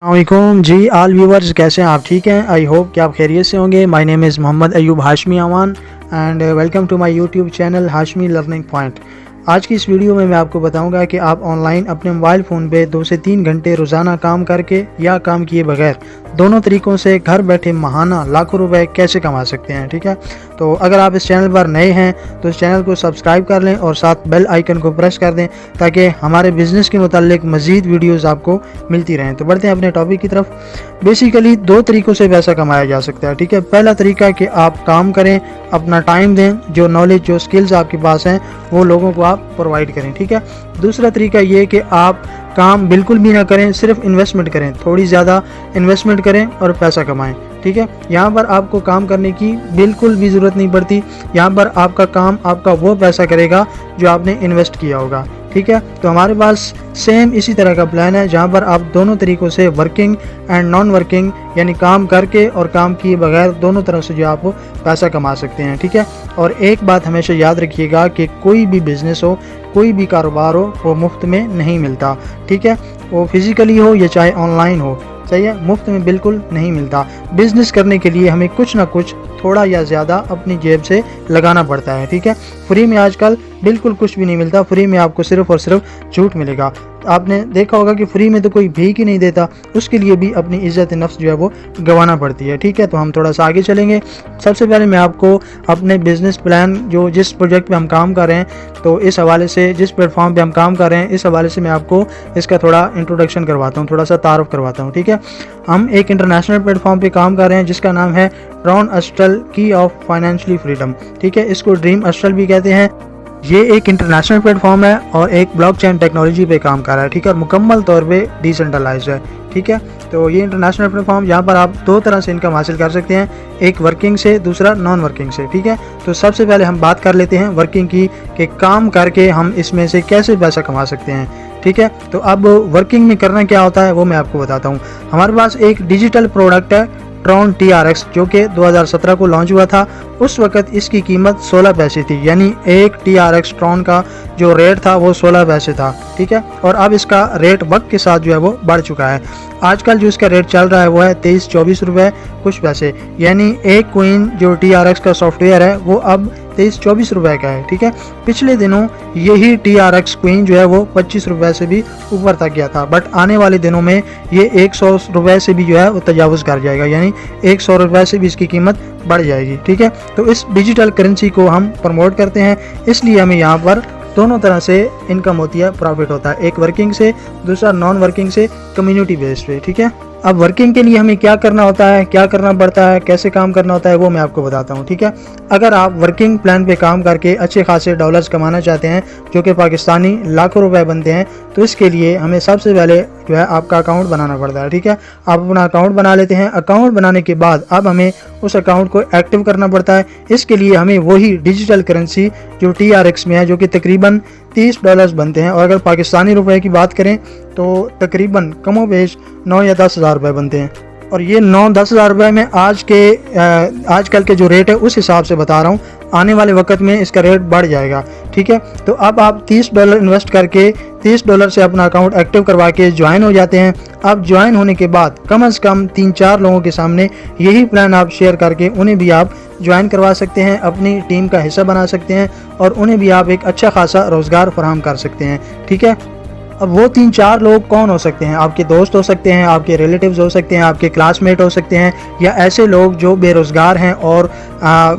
अस्सलामुअलैकुम जी आल व्यूवर्स, कैसे हैं आप? ठीक हैं। आई होप कि आप खैरियत से होंगे। My name is Mohammad Ayub Hashmi Aman and welcome to my YouTube channel Hashmi learning point. आज की इस वीडियो में मैं आपको बताऊंगा कि आप ऑनलाइन अपने मोबाइल फ़ोन पे 2 से 3 घंटे रोज़ाना काम करके या काम किए बगैर दोनों तरीक़ों से घर बैठे माहाना लाखों रुपए कैसे कमा सकते हैं। ठीक है, तो अगर आप इस चैनल पर नए हैं तो इस चैनल को सब्सक्राइब कर लें और साथ बेल आइकन को प्रेस कर दें ताकि हमारे बिज़नेस के मुताल्लिक मज़ीद वीडियोज़ आपको मिलती रहें। तो बढ़ते हैं अपने टॉपिक की तरफ। बेसिकली 2 तरीक़ों से पैसा कमाया जा सकता है। ठीक है, पहला तरीका कि आप काम करें, अपना टाइम दें, जो नॉलेज जो स्किल्स आपके पास हैं वो लोगों को आप प्रोवाइड करें। ठीक है, दूसरा तरीका ये कि आप काम बिल्कुल भी ना करें, सिर्फ इन्वेस्टमेंट करें, थोड़ी ज़्यादा इन्वेस्टमेंट करें और पैसा कमाएं। ठीक है, यहाँ पर आपको काम करने की बिल्कुल भी ज़रूरत नहीं पड़ती। यहाँ पर आपका काम आपका वो पैसा करेगा जो आपने इन्वेस्ट किया होगा। ठीक है, तो हमारे पास सेम इसी तरह का प्लान है जहाँ पर आप दोनों तरीक़ों से वर्किंग एंड नॉन वर्किंग यानी काम करके और काम किए बगैर दोनों तरह से जो आप पैसा कमा सकते हैं। ठीक है, और एक बात हमेशा याद रखिएगा कि कोई भी बिज़नेस हो, कोई भी कारोबार हो, वो मुफ्त में नहीं मिलता। ठीक है, वो फिज़िकली हो या चाहे ऑनलाइन हो, सही है, मुफ्त में बिल्कुल नहीं मिलता। बिज़नेस करने के लिए हमें कुछ ना कुछ थोड़ा या ज़्यादा अपनी जेब से लगाना पड़ता है। ठीक है, फ्री में आजकल बिल्कुल कुछ भी नहीं मिलता। फ्री में आपको सिर्फ़ और सिर्फ झूठ मिलेगा। आपने देखा होगा कि फ्री में तो कोई भीख ही नहीं देता, उसके लिए भी अपनी इज़्ज़त नफ्स जो है वो गंवाना पड़ती है। ठीक है, तो हम थोड़ा सा आगे चलेंगे। सबसे पहले मैं आपको अपने बिज़नेस प्लान जो जिस प्रोजेक्ट पे हम काम कर रहे हैं, तो इस हवाले से जिस प्लेटफॉर्म पे हम काम कर रहे हैं, इस हवाले से मैं आपको इसका थोड़ा इंट्रोडक्शन करवाता हूँ, थोड़ा सा तारुफ करवाता हूँ। ठीक है, हम एक इंटरनेशनल प्लेटफॉर्म पे काम कर रहे हैं जिसका नाम है ट्रॉन अस्ट्रल की ऑफ फाइनेंशियली फ्रीडम। ठीक है, इसको ड्रीम अस्ट्रल भी कहते हैं। ये एक इंटरनेशनल प्लेटफॉर्म है और एक ब्लॉकचेन टेक्नोलॉजी पे काम कर रहा है। ठीक है, मुकम्मल तौर पे डिसेंट्रलाइज्ड है। ठीक है, तो ये इंटरनेशनल प्लेटफॉर्म यहाँ पर आप 2 तरह से इनकम हासिल कर सकते हैं, एक वर्किंग से, दूसरा नॉन वर्किंग से। ठीक है, तो सबसे पहले हम बात कर लेते हैं वर्किंग की कि काम करके हम इसमें से कैसे पैसा कमा सकते हैं। ठीक है, तो अब वर्किंग में करना क्या होता है वो मैं आपको बताता हूँ। हमारे पास एक डिजिटल प्रोडक्ट है ट्रॉन TRX जो कि 2017 को लॉन्च हुआ था। उस वक़्त इसकी कीमत 16 पैसे थी, यानी एक TRX ट्रॉन का जो रेट था वो 16 पैसे था। ठीक है, और अब इसका रेट वक्त के साथ जो है वो बढ़ चुका है। आजकल जो इसका रेट चल रहा है वो है 23-24 रुपये कुछ पैसे, यानी एक कोइन जो TRX का सॉफ्टवेयर है वो अब 23-24 रुपये का है। ठीक है, पिछले दिनों यही TRX कोइन जो है वो 25 रुपये से भी ऊपर तक गया था, बट आने वाले दिनों में ये 100 रुपये से भी जो है वो तजावुज़ कर जाएगा, यानी 100 रुपये से भी इसकी कीमत बढ़ जाएगी। ठीक है, तो इस डिजिटल करेंसी को हम प्रमोट करते हैं, इसलिए हमें यहाँ पर दोनों तरह से इनकम होती है, प्रॉफिट होता है, एक वर्किंग से, दूसरा नॉन वर्किंग से, कम्युनिटी बेस्ड पे। ठीक है, अब वर्किंग के लिए हमें क्या करना होता है, क्या करना पड़ता है, कैसे काम करना होता है वो मैं आपको बताता हूँ। ठीक है, अगर आप वर्किंग प्लान पे काम करके अच्छे खासे डॉलर्स कमाना चाहते हैं जो कि पाकिस्तानी लाखों रुपए बनते हैं, तो इसके लिए हमें सबसे पहले जो है आपका अकाउंट बनाना पड़ता है। ठीक है, आप अपना अकाउंट बना लेते हैं। अकाउंट बनाने के बाद अब हमें उस अकाउंट को एक्टिव करना पड़ता है। इसके लिए हमें वही डिजिटल करेंसी जो TRX में है, जो कि तकरीबन $30 बनते हैं, और अगर पाकिस्तानी रुपए की बात करें तो तकरीबन कमोबेश 9 या 10 हज़ार रुपये बनते हैं। और ये 9-10 हज़ार रुपये में आजकल के जो रेट है उस हिसाब से बता रहा हूँ, आने वाले वक्त में इसका रेट बढ़ जाएगा। ठीक है, तो अब आप $30 इन्वेस्ट करके $30 से अपना अकाउंट एक्टिव करवा के ज्वाइन हो जाते हैं। अब ज्वाइन होने के बाद कम से कम 3-4 लोगों के सामने यही प्लान आप शेयर करके उन्हें भी आप ज्वाइन करवा सकते हैं, अपनी टीम का हिस्सा बना सकते हैं और उन्हें भी आप एक अच्छा खासा रोज़गार फराहम कर सकते हैं। ठीक है, अब वो 3-4 लोग कौन हो सकते हैं? आपके दोस्त हो सकते हैं, आपके रिलेटिव्स हो सकते हैं, आपके क्लासमेट हो सकते हैं, या ऐसे लोग जो बेरोज़गार हैं और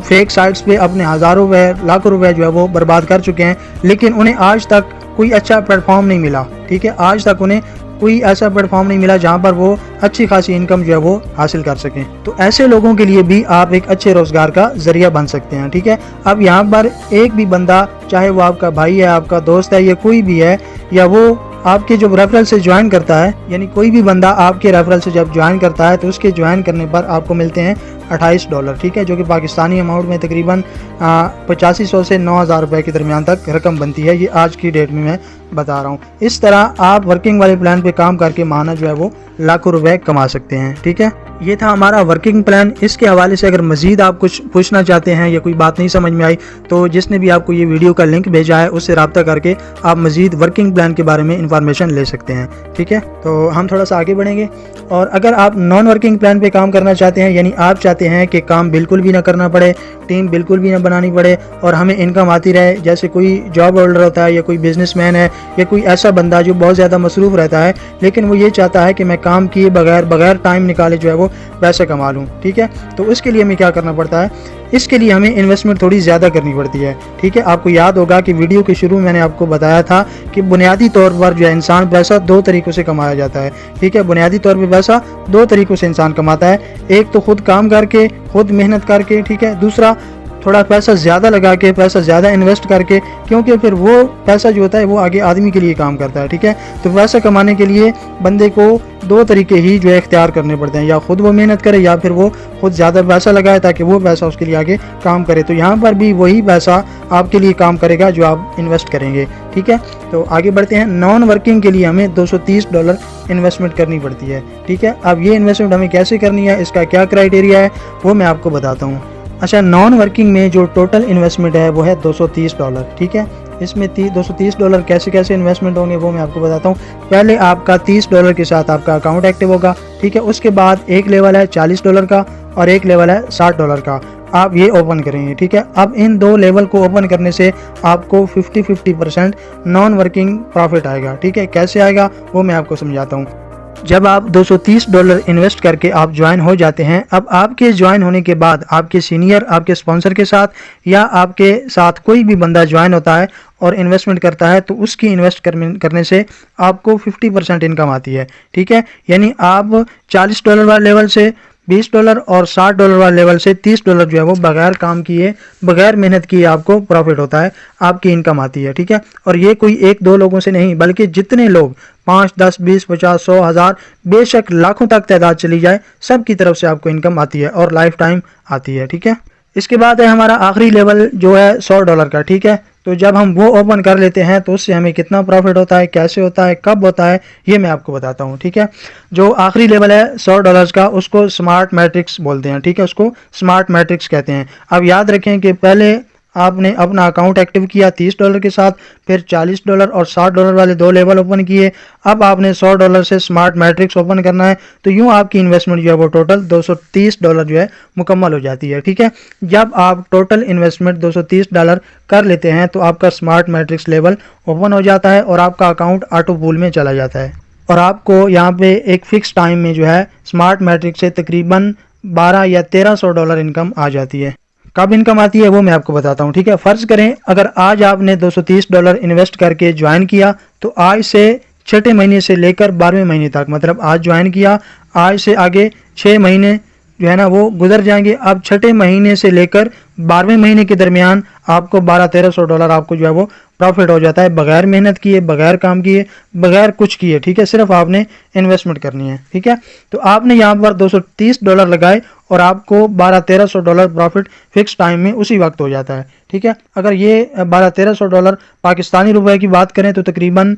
फेक साइट्स पे अपने हज़ारों रुपये लाखों रुपए जो है वो बर्बाद कर चुके हैं, लेकिन उन्हें आज तक कोई अच्छा प्लेटफॉर्म नहीं मिला। ठीक है, आज तक उन्हें कोई ऐसा प्लेटफॉर्म नहीं मिला जहां पर वो अच्छी खासी इनकम जो है वो हासिल कर सकें। तो ऐसे लोगों के लिए भी आप एक अच्छे रोज़गार का ज़रिया बन सकते हैं। ठीक है, अब यहाँ पर एक भी बंदा, चाहे वो आपका भाई है, आपका दोस्त है, या कोई भी है, या वो आपके जो रेफरल से ज्वाइन करता है, यानी कोई भी बंदा आपके रेफरल से जब ज्वाइन करता है तो उसके ज्वाइन करने पर आपको मिलते हैं $28। ठीक है, जो कि पाकिस्तानी अमाउंट में तकरीबन 8500 से 9000 रुपये के दरमियान तक रकम बनती है। ये आज की डेट में मैं बता रहा हूँ। इस तरह आप वर्किंग वाले प्लान पे काम करके माहाना जो है वो लाखों रुपए कमा सकते हैं। ठीक है। ये था हमारा वर्किंग प्लान। इसके हवाले से अगर मज़ीद आप कुछ पूछना चाहते हैं या कोई बात नहीं समझ में आई तो जिसने भी आपको ये वीडियो का लिंक भेजा है उससे रब्ता करके आप मज़ीद वर्किंग प्लान के बारे में इंफॉर्मेशन ले सकते हैं। ठीक है, तो हम थोड़ा सा आगे बढ़ेंगे। और अगर आप नॉन वर्किंग प्लान पे काम करना चाहते हैं, यानी आप चाहते हैं कि काम बिल्कुल भी ना करना पड़े, टीम बिल्कुल भी ना बनानी पड़े और हमें इनकम आती रहे, जैसे कोई जॉब होल्डर होता है या कोई बिजनेसमैन है या कोई ऐसा बंदा जो बहुत ज़्यादा मसरूफ़ रहता है लेकिन वो ये चाहता है कि मैं काम किए बगैर टाइम निकाले जो है वो पैसे कमा लूँ। ठीक है, तो उसके लिए हमें क्या करना पड़ता है, इसके लिए हमें इन्वेस्टमेंट थोड़ी ज़्यादा करनी पड़ती है। ठीक है, आपको याद होगा कि वीडियो के शुरू में मैंने आपको बताया था कि बुनियादी तौर पर जो है इंसान पैसा दो तरीक़ों से कमाया जाता है। ठीक है, बुनियादी तौर पर पैसा दो तरीक़ों से इंसान कमाता है, एक तो खुद काम करके, खुद मेहनत करके, ठीक है, दूसरा थोड़ा पैसा ज़्यादा लगा के, पैसा ज़्यादा इन्वेस्ट करके, क्योंकि फिर वो पैसा जो होता है वो आगे आदमी के लिए काम करता है। ठीक है, तो पैसा कमाने के लिए बंदे को दो तरीके ही जो है इख्तियार करने पड़ते हैं, या खुद वो मेहनत करे या फिर वो खुद ज़्यादा पैसा लगाए ताकि वो पैसा उसके लिए आगे काम करे। तो यहाँ पर भी वही पैसा आपके लिए काम करेगा जो आप इन्वेस्ट करेंगे। ठीक है, तो आगे बढ़ते हैं। नॉन वर्किंग के लिए हमें $230 इन्वेस्टमेंट करनी पड़ती है। ठीक है, अब ये इन्वेस्टमेंट हमें कैसे करनी है, इसका क्या क्राइटेरिया है वो मैं आपको बताता हूँ। अच्छा, नॉन वर्किंग में जो टोटल इन्वेस्टमेंट है वो है $230। ठीक है, इसमें $230 कैसे कैसे इन्वेस्टमेंट होंगे वो मैं आपको बताता हूँ। पहले आपका $30 के साथ आपका अकाउंट एक्टिव होगा। ठीक है, उसके बाद एक लेवल है $40 का और एक लेवल है $60 का, आप ये ओपन करेंगे। ठीक है, अब इन दो लेवल को ओपन करने से आपको 50% नॉन वर्किंग प्रॉफिट आएगा। ठीक है, कैसे आएगा वो मैं आपको समझाता हूँ। जब आप $230 इन्वेस्ट करके आप ज्वाइन हो जाते हैं, अब आपके ज्वाइन होने के बाद आपके सीनियर, आपके स्पॉन्सर के साथ या आपके साथ कोई भी बंदा ज्वाइन होता है और इन्वेस्टमेंट करता है तो उसकी इन्वेस्ट करने से आपको 50% इनकम आती है। ठीक है, यानी आप $40 वाले लेवल से $20 और $60 वाले लेवल से $30 जो है वो बगैर काम किए, बगैर मेहनत किए आपको प्रॉफिट होता है, आपकी इनकम आती है। ठीक है, और ये कोई एक दो लोगों से नहीं बल्कि जितने लोग 5, 10, 20, 50, 100, 1000, बेशक लाखों तक तादाद चली जाए, सब की तरफ से आपको इनकम आती है और लाइफ टाइम आती है। ठीक है, इसके बाद है हमारा आखिरी लेवल जो है $100 का। ठीक है, तो जब हम वो ओपन कर लेते हैं तो उससे हमें कितना प्रॉफिट होता है, कैसे होता है, कब होता है, ये मैं आपको बताता हूँ। ठीक है, जो आखिरी लेवल है $100 का उसको स्मार्ट मैट्रिक्स बोलते हैं। ठीक है, उसको स्मार्ट मैट्रिक्स कहते हैं। अब याद रखें कि पहले आपने अपना अकाउंट एक्टिव किया $30 के साथ, फिर $40 और $60 वाले दो लेवल ओपन किए, अब आपने $100 से स्मार्ट मैट्रिक्स ओपन करना है, तो यूँ आपकी इन्वेस्टमेंट जो है वो टोटल $230 जो है मुकम्मल हो जाती है। ठीक है, जब आप टोटल इन्वेस्टमेंट $230 कर लेते हैं तो आपका स्मार्ट मैट्रिक्स लेवल ओपन हो जाता है और आपका अकाउंट ऑटो पूल में चला जाता है और आपको यहाँ पे एक फ़िक्स टाइम में जो है स्मार्ट मैट्रिक्स से तकरीबन $1200 या $1300 इनकम आ जाती है। कब इनकम आती है वो मैं आपको बताता हूँ। ठीक है, फ़र्ज़ करें अगर आज आपने $230 इन्वेस्ट करके ज्वाइन किया तो आज से छठे महीने से लेकर 12वें महीने तक, मतलब आज ज्वाइन किया, आज से आगे 6 महीने जो है ना वो गुजर जाएंगे। अब छठे महीने से लेकर 12वें महीने के दरमियान आपको $1200-1300 आपको जो है वो प्रॉफिट हो जाता है, बगैर मेहनत किए, बगैर काम किए, बगैर कुछ किए। ठीक है, सिर्फ आपने इन्वेस्टमेंट करनी है। ठीक है, तो आपने यहाँ पर $230 लगाए और आपको $1200-1300 प्रॉफिट फिक्स टाइम में उसी वक्त हो जाता है। ठीक है, अगर ये $1200-1300 पाकिस्तानी रुपए की बात करें तो तकरीबन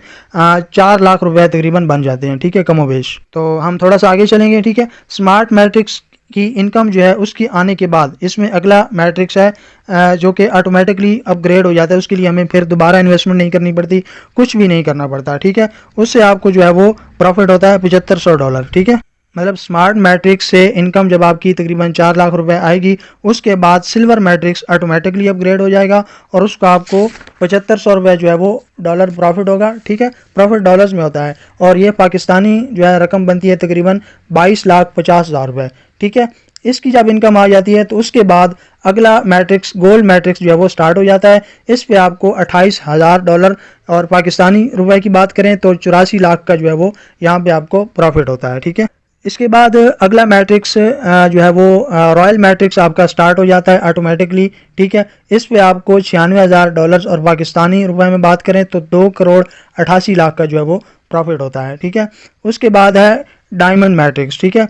4 लाख रुपए तकरीबन बन जाते हैं। ठीक है, कमोबेश। तो हम थोड़ा सा आगे चलेंगे। ठीक है, स्मार्ट मैट्रिक्स की इनकम जो है उसकी आने के बाद इसमें अगला मैट्रिक्स है जो कि ऑटोमेटिकली अपग्रेड हो जाता है। उसके लिए हमें फिर दोबारा इन्वेस्टमेंट नहीं करनी पड़ती, कुछ भी नहीं करना पड़ता। ठीक है, उससे आपको जो है वो प्रॉफिट होता है $7500। ठीक है, मतलब स्मार्ट मैट्रिक्स से इनकम जब आपकी तकरीबन 4 लाख रुपए आएगी उसके बाद सिल्वर मैट्रिक्स ऑटोमेटिकली अपग्रेड हो जाएगा और उसको आपको $7500 जो है वो डॉलर प्रॉफिट होगा। ठीक है, प्रॉफिट डॉलर्स में होता है और ये पाकिस्तानी जो है रकम बनती है तकरीबन 22,50,000 रुपये। ठीक है, इसकी जब इनकम आ जाती है तो उसके बाद अगला मैट्रिक्स गोल्ड मैट्रिक्स जो है वो स्टार्ट हो जाता है। इस पे आपको $28,000 और पाकिस्तानी रुपए की बात करें तो 84 लाख का जो है वो यहाँ पे आपको प्रॉफिट होता है। ठीक है, इसके बाद अगला मैट्रिक्स जो है वो रॉयल मैट्रिक्स आपका स्टार्ट हो जाता है ऑटोमेटिकली। ठीक है, इस पे आपको $96,000 और पाकिस्तानी रुपए में बात करें तो 2,88,00,000 का जो है वो प्रॉफिट होता है। ठीक है, उसके बाद है डायमंड मैट्रिक्स। ठीक है,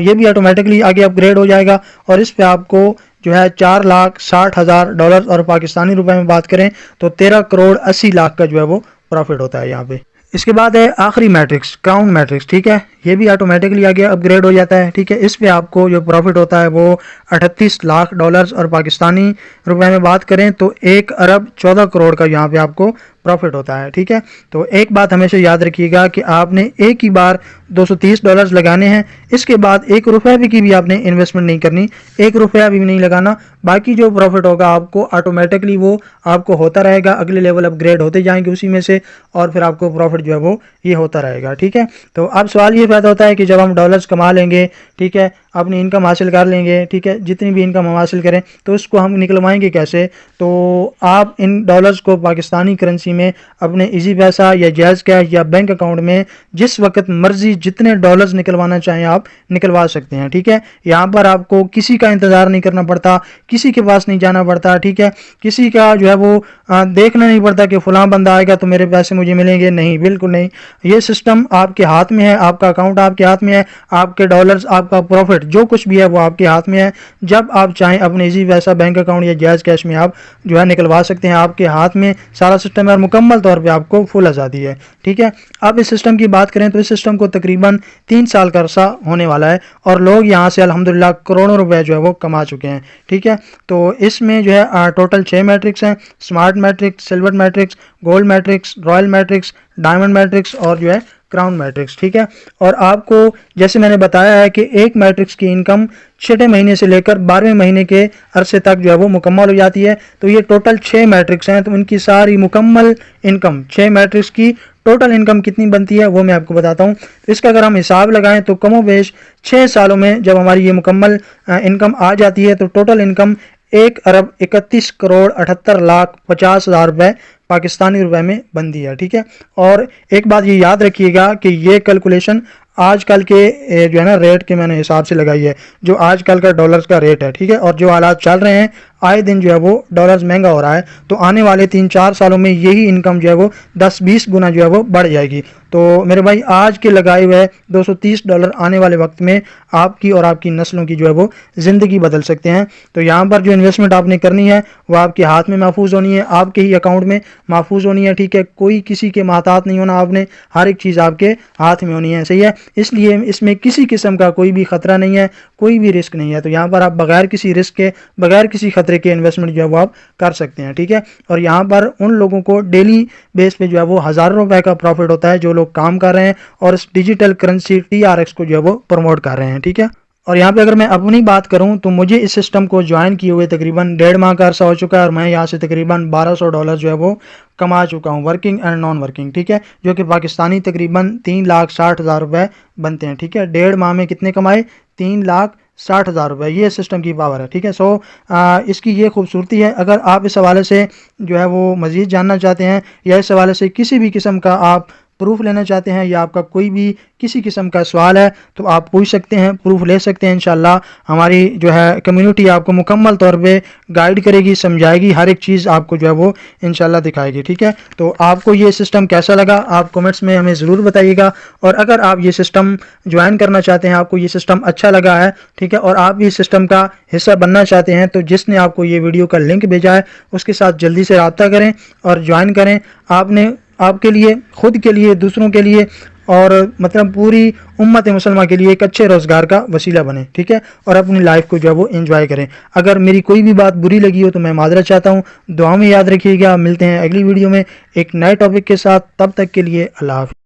ये भी ऑटोमेटिकली आगे अपग्रेड हो जाएगा और इस पे आपको जो है $4,60,000 और पाकिस्तानी रुपए में बात करें तो 13,80,00,000 का जो है वो प्रॉफिट होता है यहाँ पे। इसके बाद है आखिरी मैट्रिक्स क्राउन मैट्रिक्स। ठीक है, ये भी ऑटोमेटिकली आगे अपग्रेड हो जाता है। ठीक है, इस पे आपको जो प्रॉफिट होता है वो 38 लाख डॉलर्स, और पाकिस्तानी रुपए में बात करें तो 1 अरब 14 करोड़ का यहाँ पे आपको प्रॉफिट होता है। ठीक है, तो एक बात हमेशा याद रखिएगा कि आपने एक ही बार $230 लगाने हैं, इसके बाद 1 रुपये भी की भी आपने इन्वेस्टमेंट नहीं करनी, 1 रुपया भी नहीं लगाना। बाकी जो प्रॉफिट होगा आपको ऑटोमेटिकली वो आपको होता रहेगा, अगले लेवल अपग्रेड होते जाएंगे उसी में से, और फिर आपको प्रॉफिट जो है वो ये होता रहेगा। ठीक है, तो अब सवाल ये पैदा होता है कि जब हम डॉलर्स कमा लेंगे, ठीक है, अपनी इनकम हासिल कर लेंगे, ठीक है, जितनी भी इनकम हम हासिल करें तो उसको हम निकलवाएंगे कैसे? तो आप इन डॉलर्स को पाकिस्तानी करेंसी में अपने इजी पैसा या जैज़ कैश या बैंक अकाउंट में जिस वक्त मर्जी जितने डॉलर्स निकलवाना चाहें आप निकलवा सकते हैं। ठीक है, यहाँ पर आपको किसी का इंतज़ार नहीं करना पड़ता, किसी के पास नहीं जाना पड़ता। ठीक है, किसी का जो है वो देखना नहीं पड़ता कि फलां बंदा आएगा तो मेरे पैसे मुझे मिलेंगे, नहीं, बिल्कुल नहीं। ये सिस्टम आपके हाथ में है, आपका अकाउंट आपके हाथ में है, आपके डॉलर्स, आपका प्रॉफिट जो कुछ भी है वो आपके हाथ में है। जब आप चाहें अपने इजी पैसा बैंक अकाउंट या जैज़ कैश में आप जो है निकलवा सकते हैं, आपके हाथ में सारा सिस्टम है और मुकम्मल तौर पे आपको फुल आज़ादी है। ठीक है, अब इस सिस्टम की बात करें तो इस सिस्टम को तकरीबन 3 साल का अरसा होने वाला है और लोग यहाँ से अल्हम्दुलिल्लाह करोड़ों रुपए जो है वो कमा चुके हैं। ठीक है, तो इसमें जो है टोटल 6 मैट्रिक्स हैं: smart matrix, silver matrix, gold matrix, royal matrix, diamond matrix और जो है क्राउन मैट्रिक्स। ठीक है, और आपको जैसे मैंने बताया है कि एक मैट्रिक्स की इनकम 6ठे महीने से लेकर 12वें महीने के अरसे तक जो है वो मुकम्मल हो जाती है। तो ये टोटल 6 मैट्रिक्स हैं, तो इनकी सारी मुकम्मल इनकम 6 मैट्रिक्स की टोटल इनकम कितनी बनती है वो मैं आपको बताता हूँ। तो इसका अगर हम हिसाब लगाएं तो कमोबेश 6 सालों में जब हमारी ये मुकम्मल इनकम आ जाती है तो टोटल इनकम 1 अरब 31 करोड़ 78 लाख 50 हज़ार रुपये पाकिस्तानी रुपए में बनती है। ठीक है, और एक बात ये याद रखिएगा कि ये कैलकुलेशन आजकल के जो है ना रेट के मैंने हिसाब से लगाई है, जो आजकल का डॉलर्स का रेट है। ठीक है, और जो हालात चल रहे हैं आए दिन जो है वो डॉलर्स महंगा हो रहा है, तो आने वाले 3-4 सालों में यही इनकम जो है वो 10-20 गुना जो है वो बढ़ जाएगी। तो मेरे भाई आज के लगाए हुए $230 आने वाले वक्त में आपकी और आपकी नस्लों की जो है वो ज़िंदगी बदल सकते हैं। तो यहाँ पर जो इन्वेस्टमेंट आपने करनी है वो आपके हाथ में महफूज होनी है, आपके ही अकाउंट में महफूज होनी है। ठीक है, कोई किसी के माताहत नहीं होना, आपने हर एक चीज़ आपके हाथ में होनी है। सही है, इसलिए इसमें किसी किस्म का कोई भी खतरा नहीं है, कोई भी रिस्क नहीं है। तो यहाँ पर आप बगैर किसी रिस्क के, बगैर किसी खतरे के इन्वेस्टमेंट जो है वो आप कर सकते हैं। ठीक है, और यहाँ पर उन लोगों को डेली बेस पे जो है वो हज़ारों रुपए का प्रॉफिट होता है जो लोग काम कर रहे हैं और इस डिजिटल करेंसी TRX को जो है वो प्रमोट कर रहे हैं। ठीक है, और यहाँ पे अगर मैं अपनी बात करूँ तो मुझे इस सिस्टम को ज्वाइन किए हुए तकरीबन 1.5 माह का अरसा हो चुका है और मैं यहाँ से तकरीबन $1200 जो है वो कमा चुका हूँ, वर्किंग एंड नॉन वर्किंग। ठीक है, जो कि पाकिस्तानी तकरीबन 3,60,000 रुपये बनते हैं। ठीक है, 1.5 माह में कितने कमाए? 3,60,000 रुपये। ये सिस्टम की पावर है। ठीक है, सो इसकी ये खूबसूरती है। अगर आप इस हवाले से जो है वो मज़ीद जानना चाहते हैं या इस हवाले से किसी भी किस्म का आप प्रूफ लेना चाहते हैं या आपका कोई भी किसी किस्म का सवाल है तो आप पूछ सकते हैं, प्रूफ ले सकते हैं। इंशाल्लाह हमारी जो है कम्युनिटी आपको मुकम्मल तौर पे गाइड करेगी, समझाएगी, हर एक चीज़ आपको जो है वो इंशाल्लाह दिखाएगी। ठीक है, तो आपको ये सिस्टम कैसा लगा आप कमेंट्स में हमें ज़रूर बताइएगा। और अगर आप ये सिस्टम ज्वाइन करना चाहते हैं, आपको ये सिस्टम अच्छा लगा है, ठीक है, और आप इस सिस्टम का हिस्सा बनना चाहते हैं तो जिसने आपको ये वीडियो का लिंक भेजा है उसके साथ जल्दी से रब्ता करें और ज्वाइन करें। आपने आपके लिए, खुद के लिए, दूसरों के लिए और मतलब पूरी उम्मत मुसलमा के लिए एक अच्छे रोज़गार का वसीला बने। ठीक है, और अपनी लाइफ को जो है वो एंजॉय करें। अगर मेरी कोई भी बात बुरी लगी हो तो मैं माजरत चाहता हूँ। दुआ में याद रखिएगा। मिलते हैं अगली वीडियो में एक नए टॉपिक के साथ, तब तक के लिए अल्लाह हाफ़िज़।